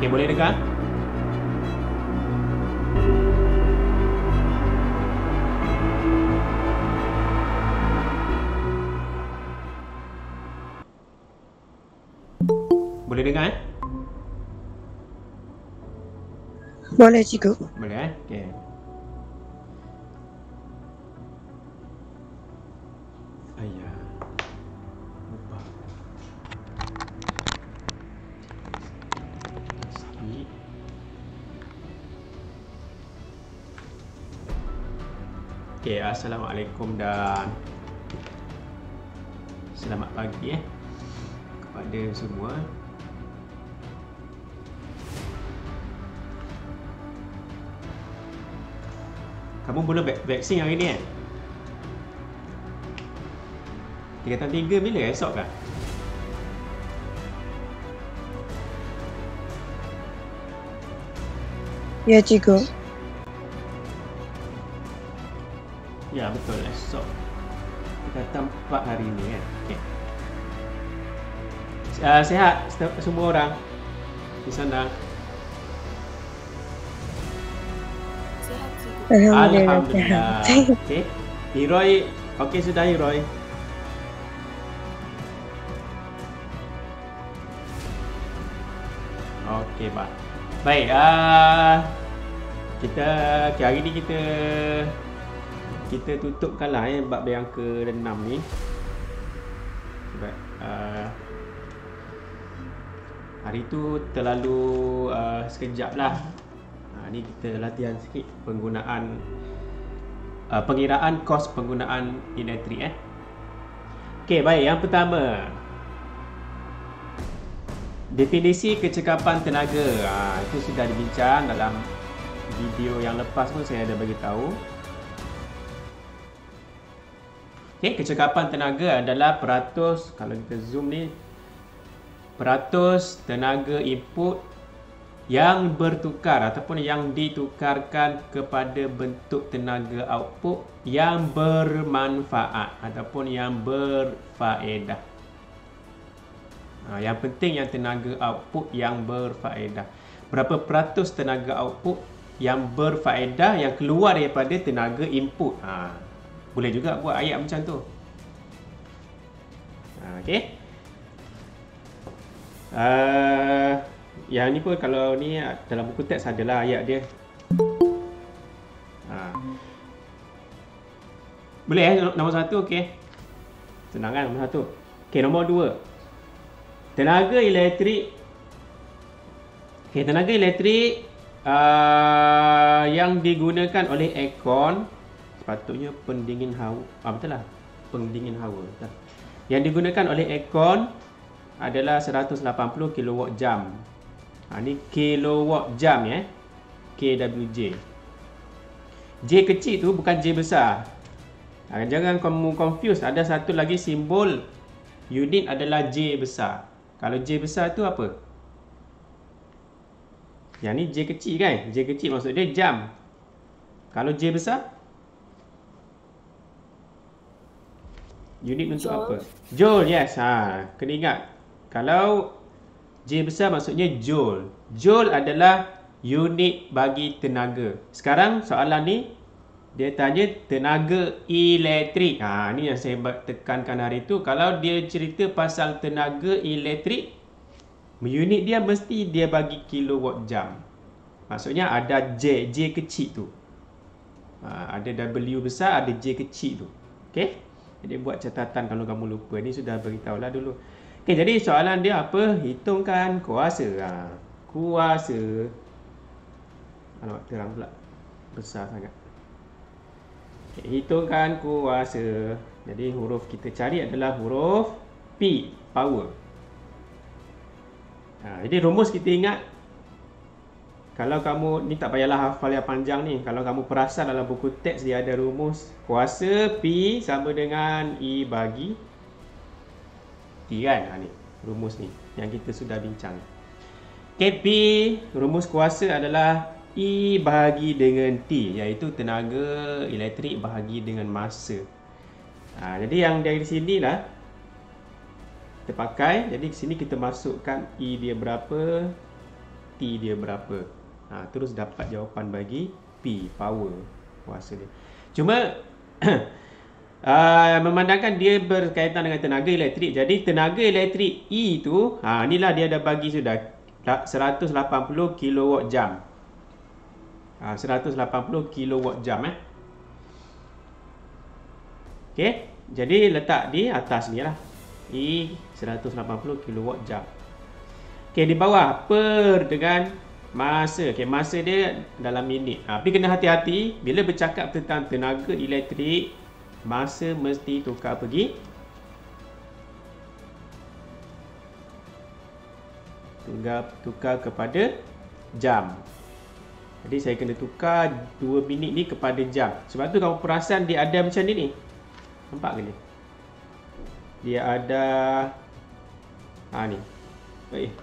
Okey, boleh dengar? Boleh dengar Boleh cikgu. Boleh Okey. Ayah. Lupa. Sikit. Okey, Assalamualaikum dan selamat pagi kepada semua. Kamu mula vaksin hari ni 3 bila esok kah? Ya cikgu. Ya betul, esok. Kita kata 4 hari ni Okey. Sihat semua orang di sana? Alhamdulillah. Alhamdulillah. Okey. Hiroi, okey sudah Hiroi. Okey, baik. Kita hari ni kita tutupkanlah bab yang ke-6 ni. Sebab hari tu terlalu sekejap lah. Ni kita latihan sikit penggunaan pengiraan kos penggunaan elektrik Okey, baik. Yang pertama, definisi kecekapan tenaga. Itu sudah dibincang dalam video yang lepas pun saya ada bagi tahu. Okey, kecekapan tenaga adalah peratus, kalau kita zoom ni, peratus tenaga input yang bertukar ataupun yang ditukarkan kepada bentuk tenaga output yang bermanfaat ataupun yang berfaedah. Yang penting yang tenaga output yang berfaedah. Berapa peratus tenaga output yang berfaedah yang keluar daripada tenaga input. Boleh juga buat ayat macam tu. Okey. Yang ni pun kalau ni dalam buku teks adalah ayat dia. Boleh nombor 1 okey. Senang kan nombor 1. Okey, nombor 2. Tenaga elektrik. Okey, tenaga elektrik yang digunakan oleh aircon, sepatutnya pendingin hawa. Betul lah. Pendingin hawa. Betul. Yang digunakan oleh aircon adalah 180 kWj. Ni kilowatt jam kWj. J kecil tu bukan J besar. Jangan kamu confuse. Ada satu lagi simbol unit adalah J besar. Kalau J besar tu apa? Yang ni J kecil kan? J kecil maksud dia jam. Kalau J besar, unit untuk apa? Joule, yes. Kena ingat. Kalau J besar maksudnya joule. Joule adalah unit bagi tenaga. Sekarang soalan ni dia tanya tenaga elektrik. Ni yang saya tekankan hari tu. Kalau dia cerita pasal tenaga elektrik, unit dia mesti dia bagi kilowatt jam. Maksudnya ada J kecil tu. Ada W besar, ada J kecil tu. Okey? Jadi buat catatan kalau kamu lupa. Ni sudah beritahulah dulu. Okey, jadi soalan dia apa? Hitungkan kuasa. Kuasa. Alamak, terang pula. Besar sangat. Okay, hitungkan kuasa. Jadi huruf kita cari adalah huruf P, power. Jadi rumus kita ingat. Kalau kamu, ni tak payahlah hafal yang panjang ni. Kalau kamu perasan dalam buku teks dia ada rumus. Kuasa P sama dengan E bagi T kan? Ni rumus ni yang kita sudah bincang. KP, rumus kuasa adalah E bahagi dengan T, iaitu tenaga elektrik bahagi dengan masa. Jadi yang dari sini lah kita pakai. Jadi sini kita masukkan E dia berapa, T dia berapa. Terus dapat jawapan bagi P, power, kuasa dia. Cuma memandangkan dia berkaitan dengan tenaga elektrik. Jadi tenaga elektrik E tu, inilah dia dah bagi sudah 180 kilowatt jam. 180 kilowatt jam Okey, jadi letak di atas ni lah. E 180 kilowatt jam. Okey, di bawah per dengan masa. Okey, masa dia dalam minit. Tapi kena hati-hati bila bercakap tentang tenaga elektrik, masa mesti tukar pergi tukar kepada jam. Jadi saya kena tukar 2 minit ni kepada jam. Sebab tu kamu perasan dia ada macam ni. Nampak ke ni? Dia ada ni. Baik.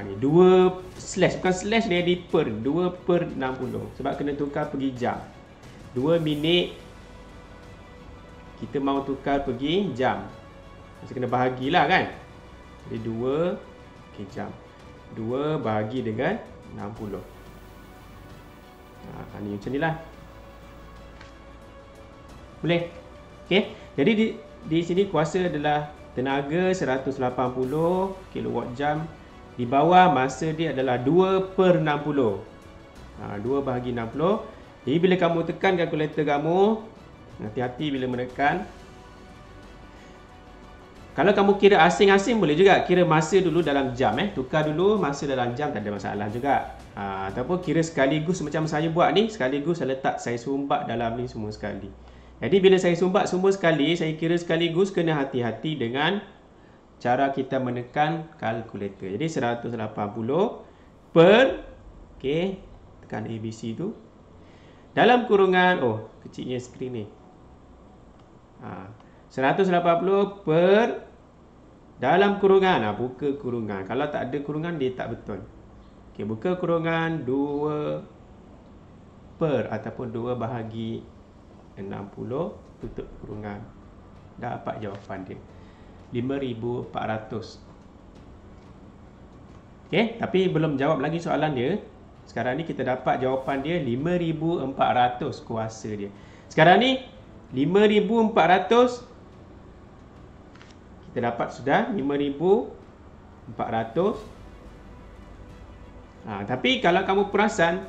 Ni 2 slash, bukan slash dia di per, 2/60. Sebab kena tukar pergi jam. 2 minit kita mau tukar pergi jam. Mesti kena bahagilah kan. Jadi 2 jam. 2 bahagi dengan 60. Ni macam ni lah. Boleh? Okey. Jadi di sini kuasa adalah tenaga 180 kilowatt jam. Di bawah masa dia adalah 2/60. 2 bahagi 60. Jadi bila kamu tekan kalkulator kamu, hati-hati bila menekan. Kalau kamu kira asing-asing boleh juga kira masa dulu dalam jam. Tukar dulu masa dalam jam, tak ada masalah juga. Ataupun kira sekaligus macam saya buat ni, sekaligus saya letak, saya sumbat dalam ni semua sekali. Jadi bila saya sumbat semua sekali, saya kira sekaligus, kena hati-hati dengan cara kita menekan kalkulator. Jadi 180 per, okey, tekan ABC tu. Dalam kurungan, kecilnya skrin ni. 180 per dalam kurungan. Buka kurungan. Kalau tak ada kurungan, dia tak betul. Okey, buka kurungan 2 per ataupun 2 bahagi 60, tutup kurungan. Dapat jawapan dia 5,400. Okey, tapi belum jawab lagi soalan dia. Sekarang ni kita dapat jawapan dia 5,400 kuasa dia. Sekarang ni 5,400 kita dapat sudah 5,400. Tapi kalau kamu perasan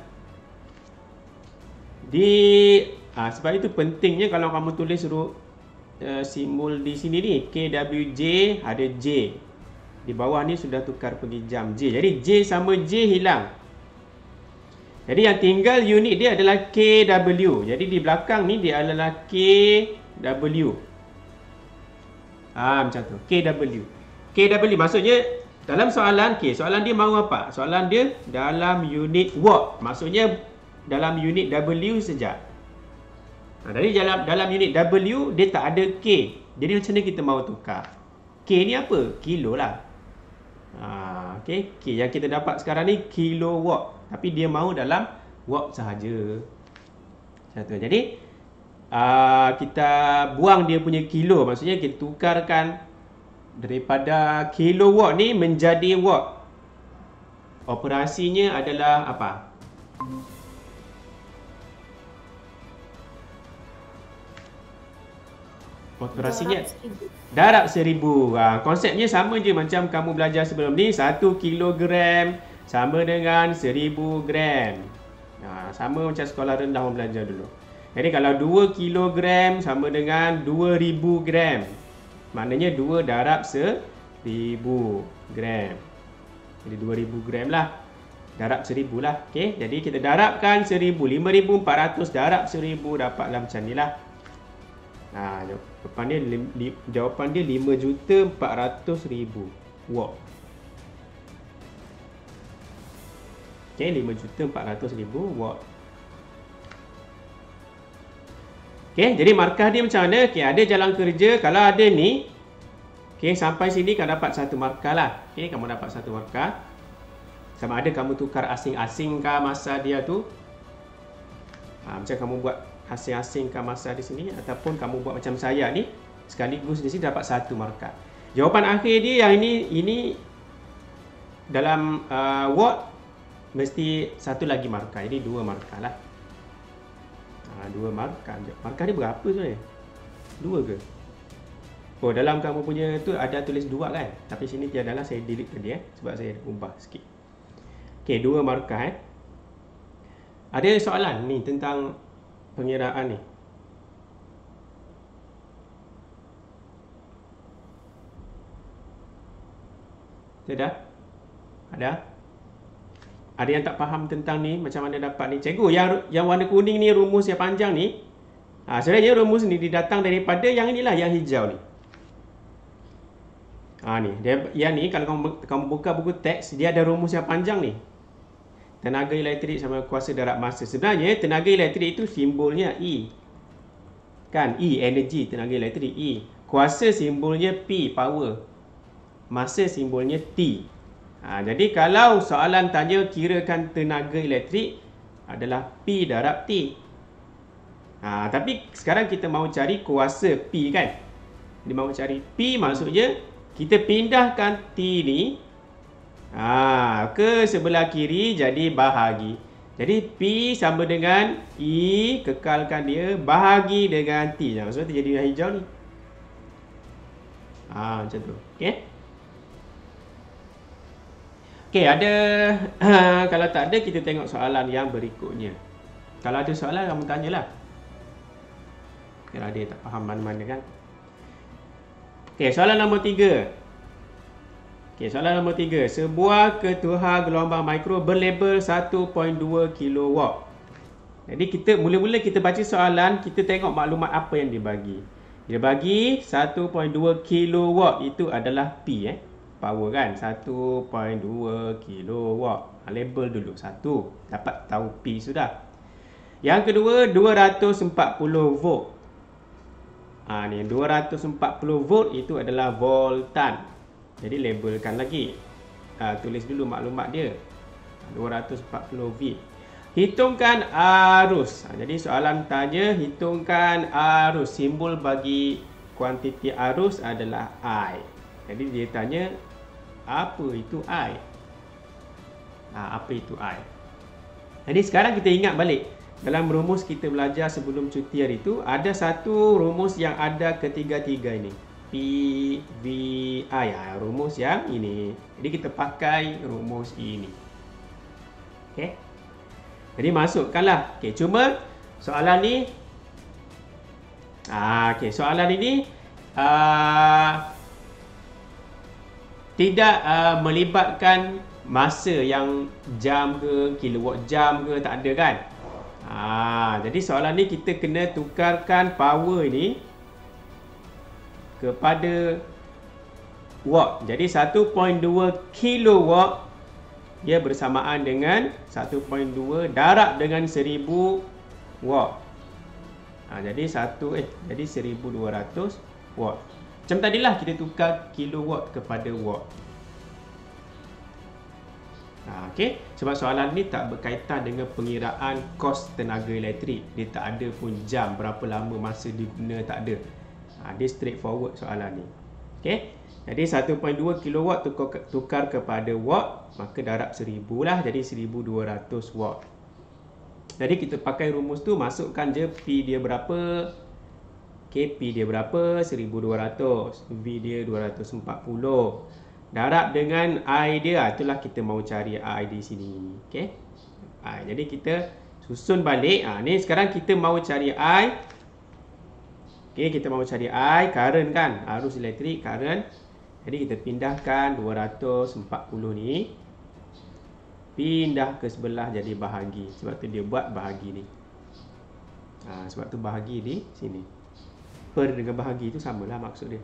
sebab itu pentingnya kalau kamu tulis simbol di sini ni, KWJ ada J. Di bawah ni sudah tukar pergi jam J. Jadi J sama J hilang. Jadi yang tinggal unit dia adalah KW. Jadi di belakang ni dia adalah KW. Macam tu. KW. KW maksudnya dalam soalan, soalan dia mahu apa? Soalan dia dalam unit watt. Maksudnya dalam unit W saja. Dari dalam unit W dia tak ada K. Jadi macam mana kita mahu tukar? K ni apa? Kilo lah. Okey, K yang kita dapat sekarang ni kilowatt. Tapi dia mahu dalam watt sahaja. Satu. Jadi kita buang dia punya kilo. Maksudnya kita tukarkan daripada kilowatt ni menjadi watt. Operasinya adalah apa? Operasinya darab 1,000. Konsepnya sama je macam kamu belajar sebelum ni. 1 kilogram sama dengan 1,000 gram. Sama macam sekolah rendah orang belajar dulu. Jadi kalau 2 kilogram sama dengan 2,000 gram. Maknanya 2 darab 1,000 gram. Jadi 2,000 gram lah. Darab 1,000 lah. Okey, jadi kita darabkan 1,000. 5,400 darab 1,000 dapatlah macam ni lah. Jawapan dia 5,400,000 watt. Okey, 5,400,000 watt. Okey, jadi markah dia macam mana? Okey, ada jalan kerja. Kalau ada ni, okey, sampai sini kamu dapat 1 markah lah. Okey, kamu dapat 1 markah. Sama ada kamu tukar asing-asing kah masa dia tu. Macam kamu buat asing-asing kah masa di sini, ataupun kamu buat macam saya ni, sekaligus di sini dapat 1 markah. Jawapan akhir dia yang ini dalam watt mesti satu lagi markah. Jadi 2 markah lah. 2 markah. Markah ni berapa sebenarnya? 2 ke? Oh, dalam kamu punya tu ada tulis 2 kan? Tapi sini tiada lah, saya delete tadi sebab saya ubah sikit. Okey, 2 markah Ada soalan ni tentang pengiraan ni. Ada? Ada? Ada yang tak faham tentang ni, macam mana dapat ni? Cikgu, yang warna kuning ni rumus yang panjang ni. Sebenarnya rumus ni didatang daripada yang inilah, yang hijau ni. Ni, yang ni kalau kamu buka buku teks, dia ada rumus yang panjang ni. Tenaga elektrik sama kuasa darab masa. Sebenarnya tenaga elektrik itu simbolnya E. Kan? E, energi, tenaga elektrik E. Kuasa simbolnya P, power. Masa simbolnya T. Jadi kalau soalan tanya kirakan tenaga elektrik adalah P darab T. Tapi sekarang kita mahu cari kuasa P kan. Dia mahu cari P, maksudnya kita pindahkan T ni ke sebelah kiri jadi bahagi. Jadi P sama dengan E, kekalkan dia, bahagi dengan T. Maksudnya jadi yang hijau ni. Macam tu. Okey. Okey, ada kalau tak ada kita tengok soalan yang berikutnya. Kalau ada soalan kamu tanyalah. Kalau ada tak faham mana-mana kan. Okey, soalan nombor 3. Okey, soalan nombor 3. Sebuah ketuhar gelombang mikro berlabel 1.2 kW. Jadi kita mula-mula kita baca soalan, kita tengok maklumat apa yang dibagi. Dia bagi 1.2 kW itu adalah P power kan, 1.2 kW. Label dulu 1, dapat tahu P sudah. Yang kedua 240 volt. Ni 240 volt itu adalah voltan. Jadi labelkan lagi. Tulis dulu maklumat dia. 240 V. Hitungkan arus. Jadi soalan tanya hitungkan arus. Simbol bagi kuantiti arus adalah I. Jadi dia tanya apa itu I? Apa itu I? Jadi sekarang kita ingat balik. Dalam rumus kita belajar sebelum cuti hari itu, ada satu rumus yang ada ketiga-tiga ini. PVI. Rumus yang ini. Jadi kita pakai rumus ini. Okey. Jadi masukkanlah. Okey, cuma soalan ni okey, soalan ini tidak melibatkan masa yang jam ke, kilowatt jam ke, tak ada kan? Jadi soalan ni kita kena tukarkan power ni kepada watt. Jadi 1.2 kilowatt dia bersamaan dengan 1.2 darab dengan 1000 watt. Jadi 1200 watt. Macam tadilah kita tukar kilowatt kepada watt. Okey, sebab soalan ni tak berkaitan dengan pengiraan kos tenaga elektrik. Dia tak ada pun jam, berapa lama masa diguna, tak ada. Dia straightforward soalan ni. Okey, jadi 1.2 kilowatt tukar kepada watt, maka darab 1000 lah, jadi 1200 watt. Jadi kita pakai rumus tu, masukkan je P dia berapa, P dia berapa, 1200, V dia 240. Darab dengan I dia, itulah kita mahu cari I di sini. Okey. Jadi kita susun balik. Ni sekarang kita mahu cari I. Okey, kita mahu cari I, current kan, arus elektrik, current. Jadi kita pindahkan 240 ni. Pindah ke sebelah jadi bahagi. Sebab tu dia buat bahagi ni. Sebab tu bahagi di sini. Per dengan bahagi tu samalah maksud dia.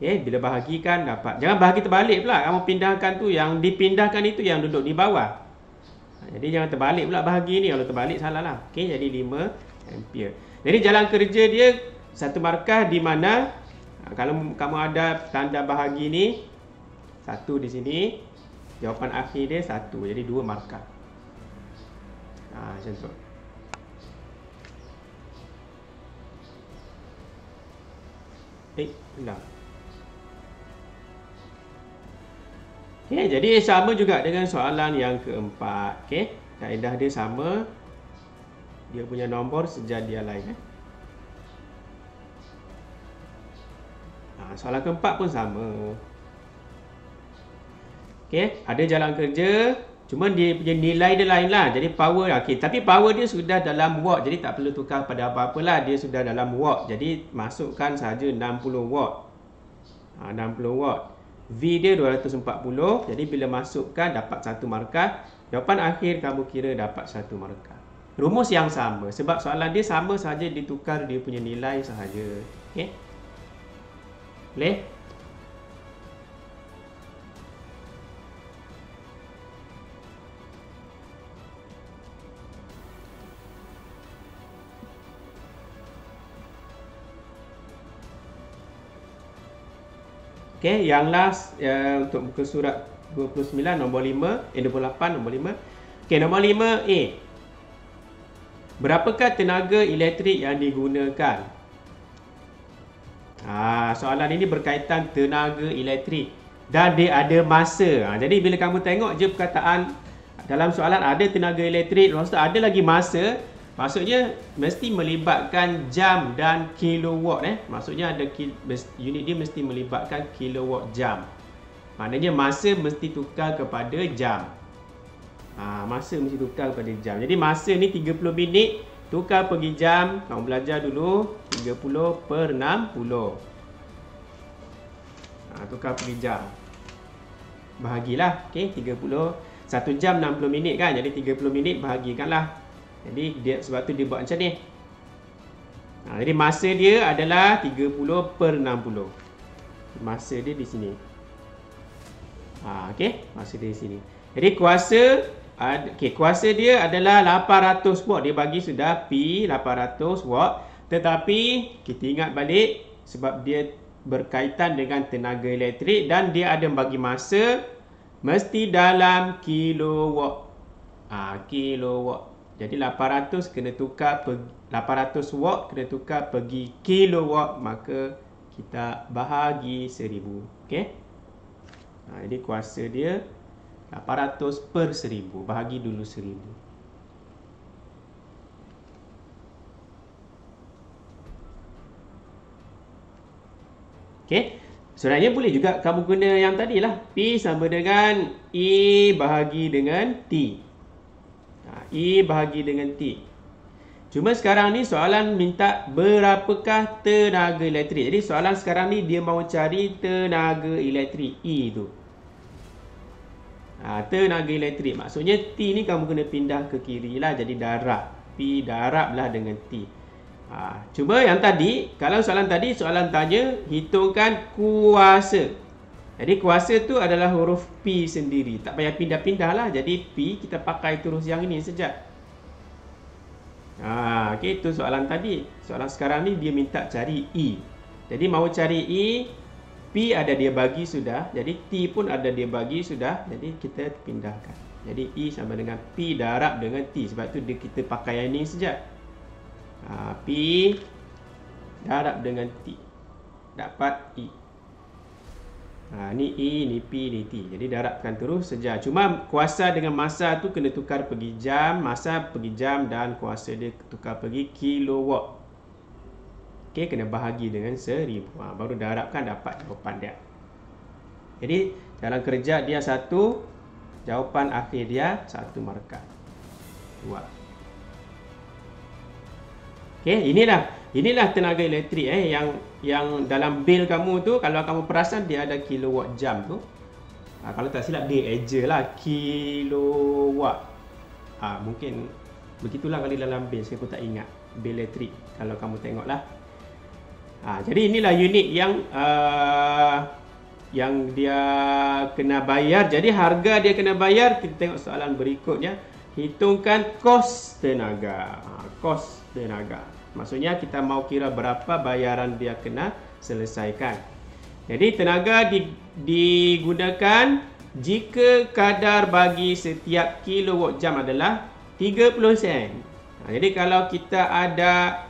Bila bahagikan dapat. Jangan bahagi terbalik pula. Kamu pindahkan tu, yang dipindahkan itu yang duduk di bawah. Jadi jangan terbalik pula bahagi ni. Kalau terbalik salah lah. Okey, jadi 5 ampere. Jadi jalan kerja dia satu markah di mana kalau kamu ada tanda bahagi ni, 1 di sini, jawapan akhir dia 1. Jadi 2 markah. Macam tu. Hilang. Okay, jadi sama juga dengan soalan yang keempat. Okay, kaedah dia sama. Dia punya nombor sejadia lain. Soalan keempat pun sama. Okay, ada jalan kerja. Cuma dia punya nilai dia lain lah. Jadi power, okay. Tapi power dia sudah dalam watt. Jadi tak perlu tukar pada apa-apa lah. Dia sudah dalam watt. Jadi masukkan saja 60 watt. 60 watt. V dia 240. Jadi bila masukkan dapat 1 markah. Jawapan akhir kamu kira dapat 1 markah. Rumus yang sama. Sebab soalan dia sama saja ditukar dia punya nilai sahaja. Okay. Boleh? Okay, yang last untuk muka surat 29 nombor 5, 28 nombor 5. Okay, nombor 5A. Berapakah tenaga elektrik yang digunakan? Soalan ini berkaitan tenaga elektrik dan dia ada masa. Jadi bila kamu tengok je perkataan dalam soalan ada tenaga elektrik, lepas tu ada lagi masa, maksudnya mesti melibatkan jam dan kilowatt. Maksudnya ada unit dia mesti melibatkan kilowatt jam. Maknanya masa mesti tukar kepada jam. Masa mesti tukar kepada jam. Jadi masa ni 30 minit tukar pergi jam. Kamu belajar dulu 30 per 60. Tukar pergi jam. Bahagilah. Okay, 30. 1 jam 60 minit kan. Jadi 30 minit bahagikanlah. Jadi sebab tu dia buat macam ni. Jadi masa dia adalah 30 per 60. Masa dia di sini. Okey, masa dia di sini. Jadi kuasa dia adalah 800 watt. Dia bagi sudah P 800 watt. Tetapi kita ingat balik sebab dia berkaitan dengan tenaga elektrik dan dia ada bagi masa mesti dalam kilowatt. Kilowatt. Jadi 800 kena tukar 800 watt kena tukar pergi kilowatt, maka kita bahagi 1000. Okey. Jadi kuasa dia 800 per 1000. Bahagi dulu 1000. Okey. Sebenarnya boleh juga kamu guna yang tadilah. P sama dengan E bahagi dengan T. E bahagi dengan T. Cuma sekarang ni soalan minta berapakah tenaga elektrik. Jadi soalan sekarang ni dia mahu cari tenaga elektrik E tu. Tenaga elektrik. Maksudnya T ni kamu kena pindah ke kiri lah. Jadi darab. P darab lah dengan T. Cuma yang tadi, kalau soalan tadi, soalan tanya hitungkan kuasa. Jadi kuasa tu adalah huruf P sendiri. Tak payah pindah-pindah lah. Jadi P kita pakai terus yang ini saja. Okay, itu soalan tadi. Soalan sekarang ni dia minta cari E. Jadi mahu cari E, P ada dia bagi sudah. Jadi T pun ada dia bagi sudah. Jadi kita pindahkan. Jadi E sama dengan P darab dengan T. Sebab tu kita pakai yang ini saja. P darab dengan T. Dapat E. Ni E, ni P, ni T. Jadi darabkan terus saja. Cuma kuasa dengan masa tu kena tukar pergi jam. Masa pergi jam dan kuasa dia tukar pergi kilowatt. Okey, kena bahagi dengan 1000. Baru darabkan dapat jawapan dia. Jadi dalam kerja dia 1. Jawapan akhir dia 1 markah. 2. Okey, inilah tenaga elektrik yang dalam bil kamu tu, kalau kamu perasan dia ada kilowatt jam tu. Kalau tak silap dia eja lah kilowatt. Mungkin begitulah kali dalam bil, saya pun tak ingat bil elektrik kalau kamu tengoklah. Jadi inilah unit yang dia kena bayar. Jadi harga dia kena bayar. Kita tengok soalan berikutnya. Hitungkan kos tenaga. Kos tenaga. Maksudnya kita mau kira berapa bayaran dia kena selesaikan. Jadi tenaga digunakan jika kadar bagi setiap kilowatt jam adalah 30 sen. Jadi kalau kita ada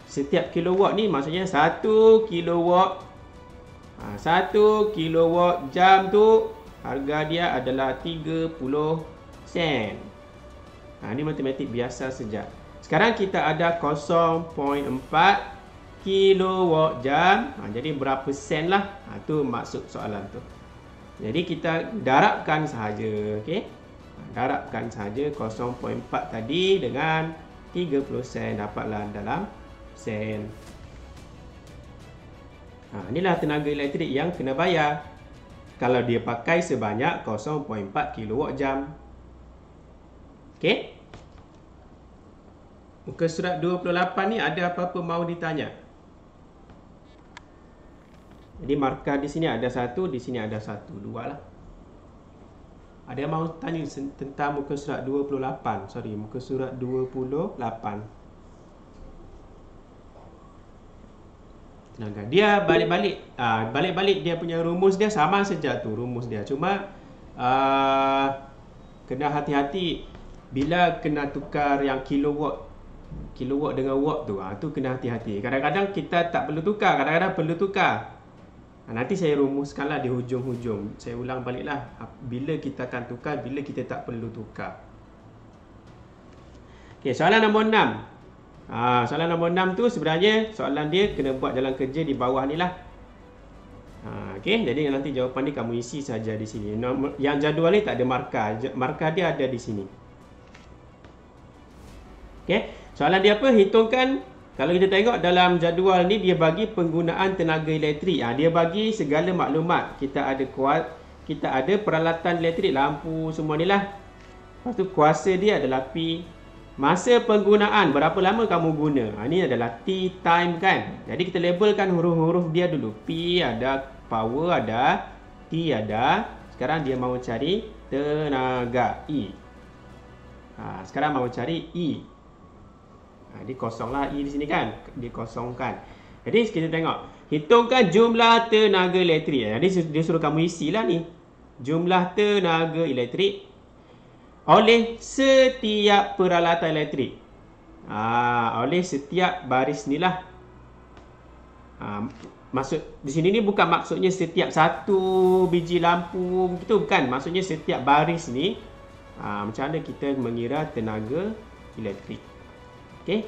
setiap kilowatt ni maksudnya 1 kilowatt 1 kilowatt jam tu Harga dia adalah 30 sen. Ini matematik biasa saja. Sekarang kita ada 0.4 kilowatt jam. Jadi berapa sen lah. Itu maksud soalan tu. Jadi kita darabkan sahaja. Okey. Darabkan sahaja 0.4 tadi dengan 30 sen. Dapatlah dalam sen. Inilah tenaga elektrik yang kena bayar kalau dia pakai sebanyak 0.4 kilowatt jam. Okey. Muka surat 28 ni ada apa-apa mau ditanya? Jadi markah di sini ada satu, di sini ada satu, dua lah. Ada yang mau tanya tentang muka surat 28? Sorry, muka surat 28. Tenaga. Dia balik-balik dia punya rumus dia sama saja tu rumus dia. Cuma kena hati-hati bila kena tukar yang kilowatt dengan watt tu. Tu kena hati-hati. Kadang-kadang kita tak perlu tukar, kadang-kadang perlu tukar. Nanti saya rumuskanlah di hujung-hujung. Saya ulang baliklah bila kita akan tukar, bila kita tak perlu tukar. Okey, soalan nombor 6. Soalan nombor 6 tu sebenarnya soalan dia kena buat jalan kerja di bawah ni lah. Okey, jadi nanti jawapan ni kamu isi saja di sini. Yang jadual ni tak ada markah. Markah dia ada di sini. Okey, soalan dia apa? Hitungkan. Kalau kita tengok dalam jadual ni dia bagi penggunaan tenaga elektrik. Dia bagi segala maklumat. Kita ada peralatan elektrik, lampu semua ni lah. Lepas tu kuasa dia adalah P. Masa penggunaan, berapa lama kamu guna. Ini adalah T time kan. Jadi kita labelkan huruf-huruf dia dulu. P ada, power ada, T ada. Sekarang dia mahu cari tenaga E. Sekarang mahu cari E. Dia kosonglah E di sini kan. Dia kosongkan. Jadi kita tengok. Hitungkan jumlah tenaga elektrik. Jadi dia suruh kamu isilah ni. Jumlah tenaga elektrik oleh setiap peralatan elektrik. Oleh setiap baris ni lah. Maksud di sini ni bukan maksudnya setiap satu biji lampu gitu, bukan. Maksudnya setiap baris ni. Macam mana kita mengira tenaga elektrik. Okey.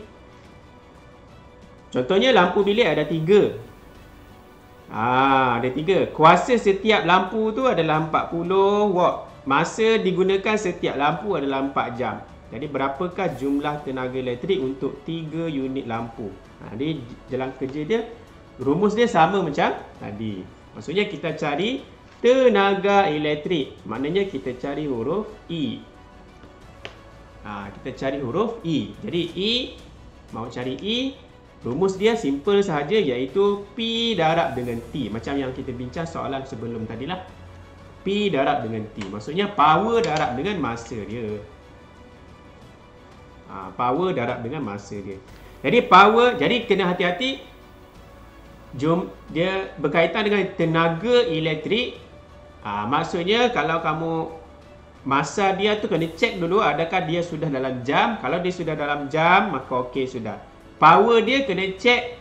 Contohnya lampu bilik ada 3. Ada 3. Kuasa setiap lampu tu adalah 40 watt. Masa digunakan setiap lampu adalah 4 jam. Jadi berapakah jumlah tenaga elektrik untuk 3 unit lampu? Jadi jalan kerja dia, rumus dia sama macam tadi. Maksudnya kita cari tenaga elektrik. Maknanya kita cari huruf E. Kita cari huruf E. Jadi E, mau cari E, rumus dia simple sahaja, iaitu P darab dengan T. Macam yang kita bincang soalan sebelum tadi lah. P darab dengan T. Maksudnya power darab dengan masa dia. Power darab dengan masa dia. Jadi power, jadi kena hati-hati. Dia berkaitan dengan tenaga elektrik. Maksudnya kalau kamu masa dia tu kena cek dulu adakah dia sudah dalam jam. Kalau dia sudah dalam jam, maka okey sudah. Power dia kena cek.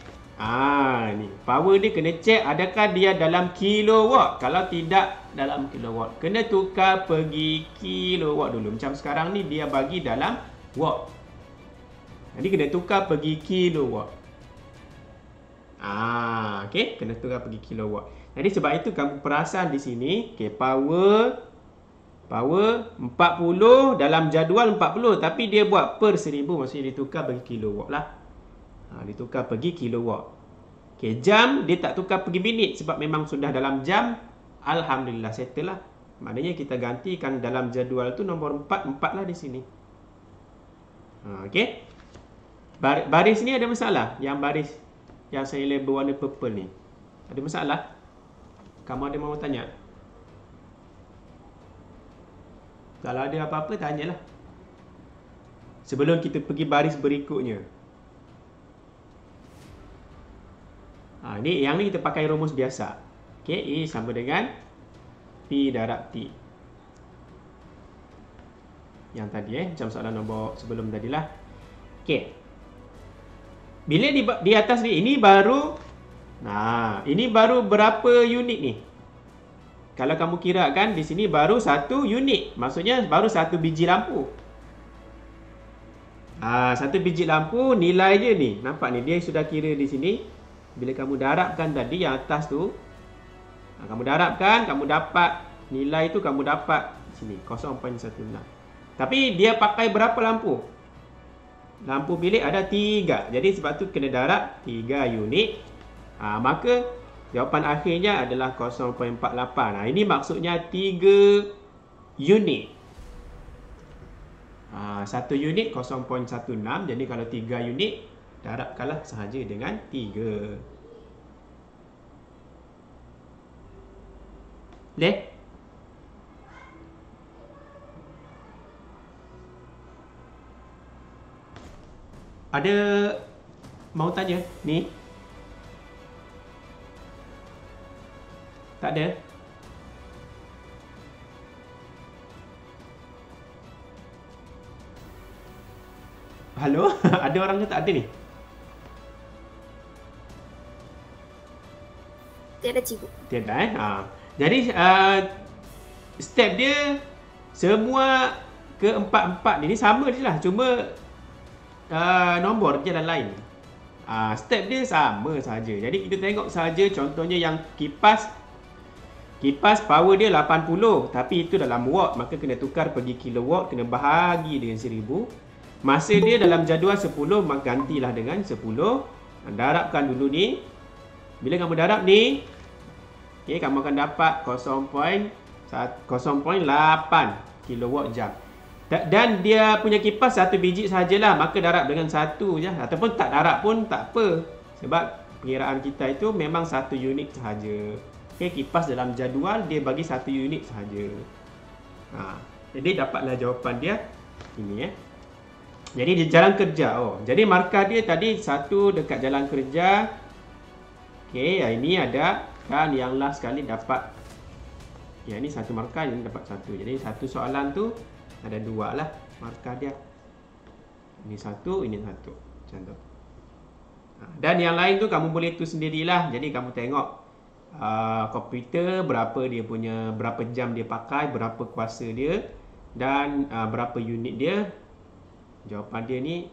Ni. Power dia kena cek adakah dia dalam kilowatt. Kalau tidak dalam kilowatt, kena tukar pergi kilowatt dulu. Macam sekarang ni dia bagi dalam watt. Jadi kena tukar pergi kilowatt. Okey, kena tukar pergi kilowatt. Jadi sebab itu kamu perasan di sini, okey, power 40 dalam jadual 40, tapi dia buat per 1000, maksudnya ditukar bagi kilowatt lah. Ditukar pergi kilowatt. Okey, jam dia tak tukar pergi minit sebab memang sudah dalam jam. Alhamdulillah settle lah. Maknanya kita gantikan dalam jadual tu nombor 4 lah di sini. Okey. Baris ni ada masalah. Yang baris yang saya label warna purple ni ada masalah. Kamu ada mahu tanya? Kalau ada apa-apa, tanyalah. Sebelum kita pergi baris berikutnya. Yang ni kita pakai rumus biasa. Okey, E sama dengan P darab T. Yang tadi macam soalan nombor sebelum tadilah. Okey. Bila di atas ni, ini baru berapa unit ni? Kalau kamu kirakan di sini baru 1 unit. Maksudnya baru 1 biji lampu. 1 biji lampu nilai je ni. Nampak ni, dia sudah kira di sini. Bila kamu darabkan tadi yang atas tu, kamu darabkan, kamu dapat nilai tu, kamu dapat sini 0.16. Tapi dia pakai berapa lampu? Lampu bilik ada 3. Jadi sebab tu kena darab 3 unit. Maka jawapan akhirnya adalah 0.48. Ini maksudnya 3 unit. 1 unit 0.16. Jadi kalau 3 unit, darabkanlah sahaja dengan 3. Boleh? Ada mau tanya ni? Tak ada? Halo? Ada orang ke tak ada ni? Tiada cikgu. Tiada Jadi step dia semua keempat-empat ni sama je lah. Cuma nombor je lain. Step dia sama saja. Jadi kita tengok saja contohnya yang kipas. Kipas power dia 80, tapi itu dalam watt, maka kena tukar pergi kilowatt, kena bahagi dengan 1000. Masa dia dalam jadual 10, maka gantilah dengan 10. Darabkan dulu ni. Bila kamu darab ni, okay, kamu akan dapat 0.8 kilowatt jam. Dan dia punya kipas 1 biji sajalah, maka darab dengan 1 je. Ataupun tak darab pun tak apa. Sebab perkiraan kita itu memang 1 unit sahaja. Okay, kipas dalam jadual dia bagi 1 unit sahaja. Jadi dapatlah jawapan dia ini . Jadi di jalan kerja. Jadi markah dia tadi 1 dekat jalan kerja. Okey, ini ada. Dan yang last sekali dapat. Yang ini 1 markah, yang dapat 1. Jadi 1 soalan tu ada 2 lah markah dia. Ini 1, ini 1. Macam tu. Dan yang lain tu kamu boleh tu sendirilah. Jadi kamu tengok komputer berapa dia punya, berapa jam dia pakai, berapa kuasa dia, dan berapa unit dia. Jawapan dia ni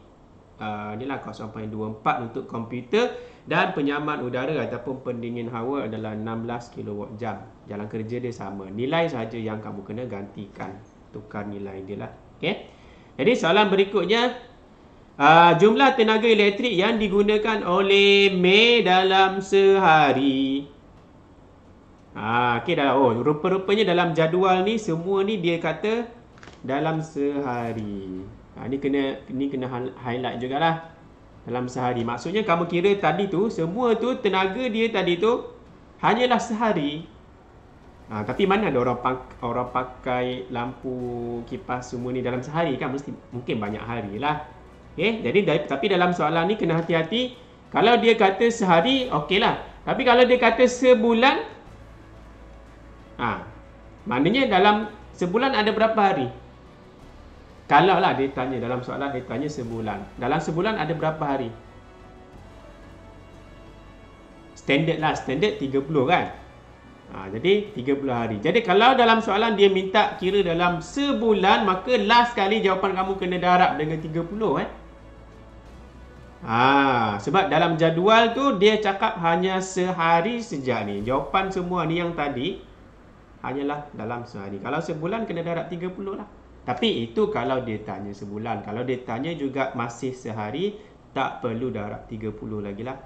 inilah 0.24 untuk komputer, dan penyaman udara ataupun pendingin hawa adalah 16 kilowatt jam. Jalan kerja dia sama. Nilai sahaja yang kamu kena gantikan, tukar nilai dia lah. Okey. Jadi soalan berikutnya, jumlah tenaga elektrik yang digunakan oleh May dalam sehari. Okey dah. Rupa-rupanya dalam jadual ni semua ni dia kata dalam sehari. Ni kena highlight jugalah. Dalam sehari. Maksudnya kamu kira tadi tu semua tu tenaga dia tadi tu hanyalah sehari. Tapi mana ada orang pakai lampu kipas semua ni dalam sehari kan, mungkin banyak hari lah. Okey, jadi tapi dalam soalan ni kena hati-hati. Kalau dia kata sehari, okeylah. Tapi kalau dia kata sebulan, maknanya dalam sebulan ada berapa hari? Kalau lah dia tanya dalam soalan, dia tanya sebulan. Dalam sebulan ada berapa hari? Standard lah, standard 30 kan? Jadi 30 hari. Jadi kalau dalam soalan dia minta kira dalam sebulan, maka last kali jawapan kamu kena darab dengan 30 sebab dalam jadual tu dia cakap hanya sehari sejak ni. Jawapan semua ni yang tadi hanyalah dalam sehari. Kalau sebulan kena darab 30 lah. Tapi itu kalau dia tanya sebulan. Kalau dia tanya juga masih sehari, tak perlu darab 30 lagi lah.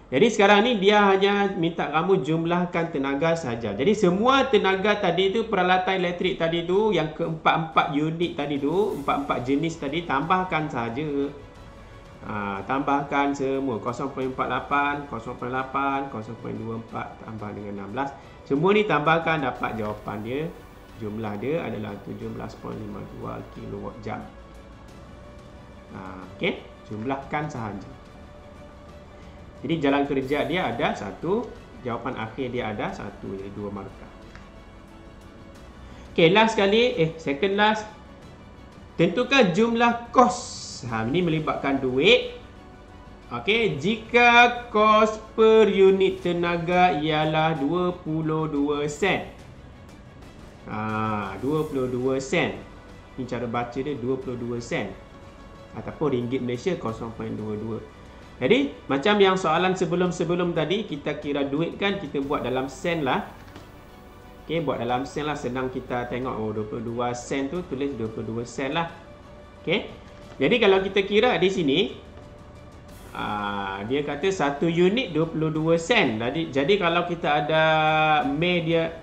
Jadi sekarang ni dia hanya minta kamu jumlahkan tenaga saja. Jadi semua tenaga tadi tu, peralatan elektrik tadi tu, yang keempat-empat unit tadi tu, empat-empat jenis tadi, tambahkan saja. Tambahkan semua 0.48, 0.8, 0.24 tambah dengan 16. Semua ni tambahkan, dapat jawapan dia. Jumlah dia adalah 17.52 kilowatt jam. Okey, jumlahkan sahaja. Jadi jalan kerja dia ada 1, jawapan akhir dia ada 1, jadi 2 markah. Okey, last sekali, second last. Tentukan jumlah kos. Ini melibatkan duit. Okey, jika kos per unit tenaga ialah 22 sen. 22 sen. Ini cara baca dia 22 sen. Ataupun ringgit Malaysia 0.22. Jadi macam yang soalan sebelum-sebelum tadi, kita kira duit kan, kita buat dalam sen lah. Okey, buat dalam sen lah, senang kita tengok. 22 sen tu tulis 22 sen lah. Okey. Jadi kalau kita kira di sini, dia kata 1 unit 22 sen. Jadi kalau kita ada Mei, dia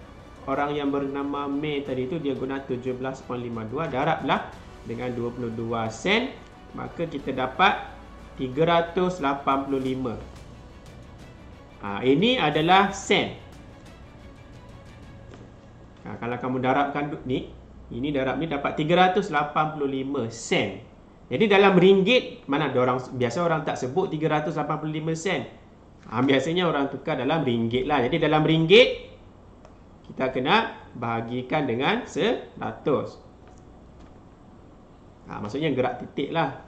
orang yang bernama Mei tadi tu, dia guna 17.52, darablah dengan 22 sen, maka kita dapat 385. Ini adalah sen. Kalau kamu darabkan ni, ini darab ni dapat 385 sen. Jadi dalam ringgit, mana ada orang, biasa orang tak sebut 385 sen. Biasanya orang tukar dalam ringgit lah. Jadi dalam ringgit, kita kena bahagikan dengan 100. Maksudnya gerak titik lah.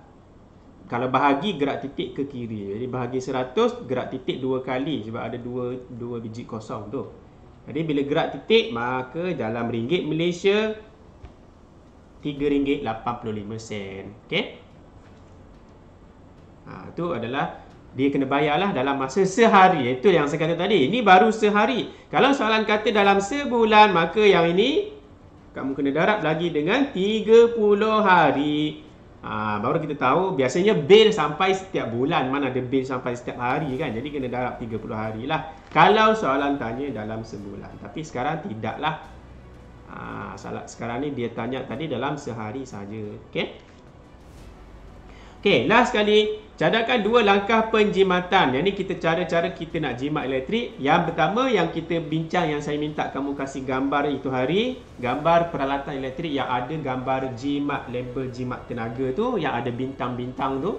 Kalau bahagi, gerak titik ke kiri. Jadi bahagi 100, gerak titik 2 kali. Sebab ada 2 biji kosong tu. Jadi bila gerak titik, maka dalam ringgit Malaysia RM3.85. Okey? Itu adalah dia kena bayarlah dalam masa sehari. Itu yang saya kata tadi. Ini baru sehari. Kalau soalan kata dalam sebulan, maka yang ini kamu kena darab lagi dengan 30 hari. Baru kita tahu. Biasanya bil sampai setiap bulan. Mana ada bil sampai setiap hari kan. Jadi kena darab 30 hari lah. Kalau soalan tanya dalam sebulan. Tapi sekarang tidaklah. Sekarang ni dia tanya tadi dalam sehari saja. Okey. Okey, last sekali. Cadangkan 2 langkah penjimatan. Yang ni cara-cara kita nak jimat elektrik. Yang pertama yang kita bincang, yang saya minta kamu kasih gambar itu hari, gambar peralatan elektrik yang ada gambar jimat, label jimat tenaga tu, yang ada bintang-bintang tu.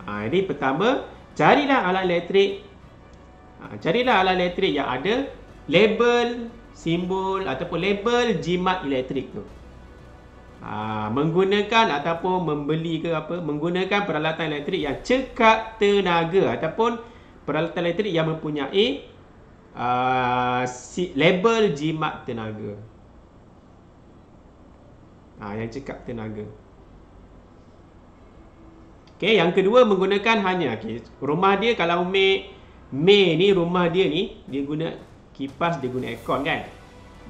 Jadi pertama, carilah alat elektrik. Carilah alat elektrik yang ada label, simbol ataupun label jimat elektrik tu. Menggunakan ataupun membeli ke apa, menggunakan peralatan elektrik yang cekap tenaga ataupun peralatan elektrik yang mempunyai label jimat tenaga. Yang cekap tenaga. Okey, yang kedua menggunakan hanya rumah dia, kalau Mei ni rumah dia ni, dia guna kipas, dia guna aircon kan.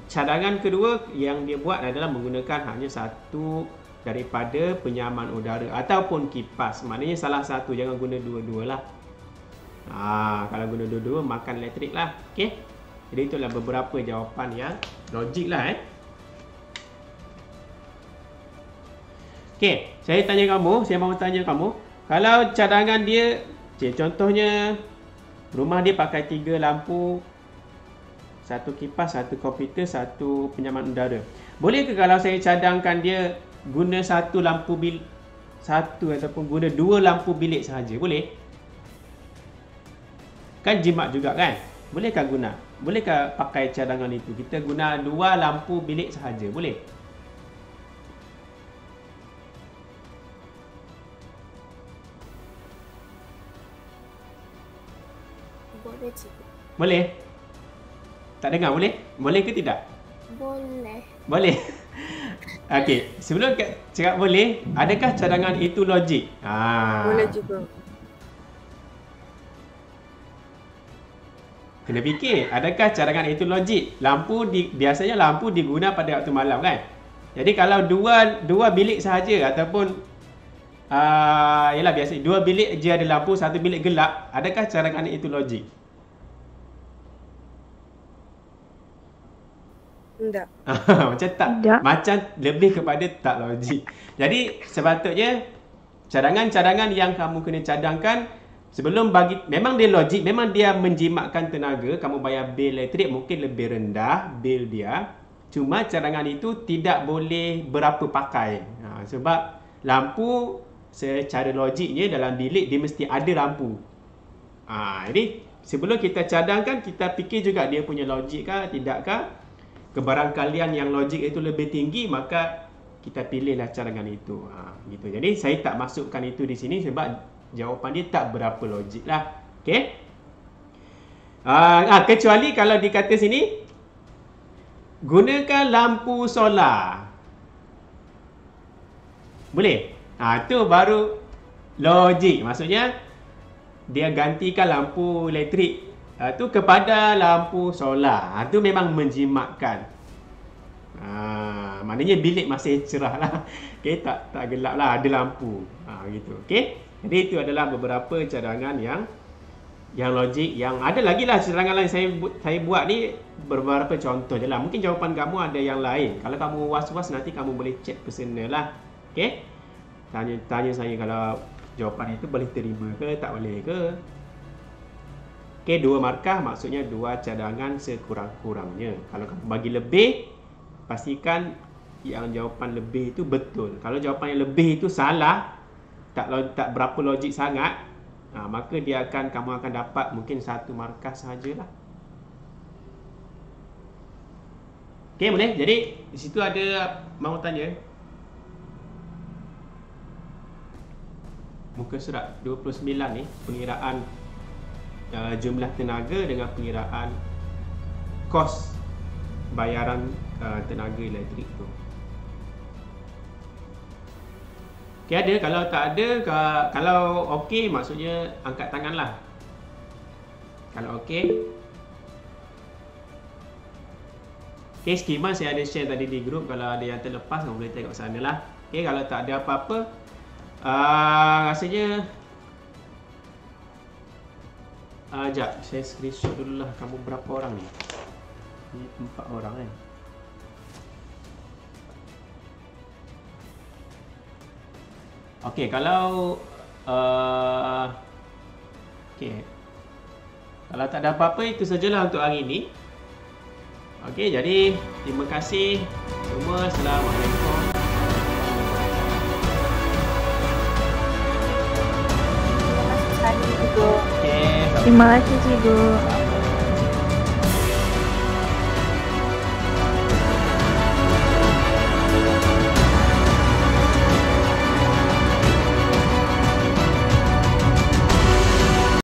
Cadangan kedua yang dia buat adalah menggunakan hanya satu daripada penyaman udara ataupun kipas. Maknanya salah satu, jangan guna dua-dua lah. Kalau guna dua-dua makan elektrik lah. Okey. Jadi itulah beberapa jawapan yang logik lah. Okey, saya mahu tanya kamu, kalau cadangan dia, contohnya rumah dia pakai 3 lampu, 1 kipas, 1 komputer, 1 penyaman udara. Boleh ke kalau saya cadangkan dia guna 1 lampu bilik, 1 ataupun guna 2 lampu bilik sahaja? Boleh? Kan jimat juga kan? Bolehkah guna? Bolehkah pakai cadangan itu? Kita guna 2 lampu bilik sahaja. Boleh? Boleh, cikgu. Boleh? Tak dengar boleh? Boleh ke tidak? Boleh. Boleh. Okey, sebelum cakap boleh, adakah cadangan itu logik? Boleh juga. Kena fikir, adakah cadangan itu logik? Biasanya lampu diguna pada waktu malam kan? Jadi kalau dua bilik sahaja ataupun yalah biasa 2 bilik je ada lampu, 1 bilik gelap, adakah cadangan itu logik? Tidak. Macam tak. Tidak. Macam lebih kepada tak logik. Jadi sepatutnya cadangan-cadangan yang kamu kena cadangkan sebelum bagi, memang dia logik, memang dia menjimatkan tenaga, kamu bayar bil elektrik mungkin lebih rendah bil dia. Cuma cadangan itu tidak boleh berapa pakai. Sebab lampu secara logiknya dalam bilik dia mesti ada lampu. Jadi sebelum kita cadangkan, kita fikir juga dia punya logik kah, tidakkah. Kebarangkalian yang logik itu lebih tinggi, maka kita pilihlah cadangan itu. Gitu. Jadi saya tak masukkan itu di sini sebab jawapan dia tak berapa logik lah. Okey. Kecuali kalau dikata sini Gunakan lampu solar. Boleh? Tu baru logik. Maksudnya dia gantikan lampu elektrik tu kepada lampu solar. Tu memang menjimatkan. Maknanya bilik masih cerah lah. Okay, tak gelap lah, ada lampu. Gitu. Okay. Jadi itu adalah beberapa cadangan yang logik. Yang ada lagi lah cadangan lain saya buat ni beberapa contoh je lah. Mungkin jawapan kamu ada yang lain. Kalau kamu was-was nanti kamu boleh chat personal lah. Okay. Tanya saya kalau jawapan itu boleh terima ke, tak boleh ke. Okay, 2 markah maksudnya 2 cadangan sekurang-kurangnya. Kalau kamu bagi lebih, pastikan yang jawapan lebih itu betul. Kalau jawapan yang lebih itu salah, tak berapa logik sangat, maka kamu akan dapat mungkin 1 markah sahajalah. Okay, boleh? Jadi di situ ada mahu tanya. Muka surat 29 ni, pengiraan jumlah tenaga dengan pengiraan kos bayaran tenaga elektrik tu. Okay, ada. Kalau tak ada, kalau okey maksudnya angkat tangan lah. Kalau okey. Okay, skema saya ada share tadi di grup. Kalau ada yang terlepas, kamu boleh tengok sana lah. Okay, kalau tak ada apa-apa, rasanya sekejap, saya screenshot dulu lah. Kamu berapa orang ni? Ni 4 orang kan. Okey, kalau kalau tak ada apa-apa, itu sajalah untuk hari ini. Okey, jadi terima kasih semua. Assalamualaikum. Terima kasih cikgu. Terima kasih cikgu.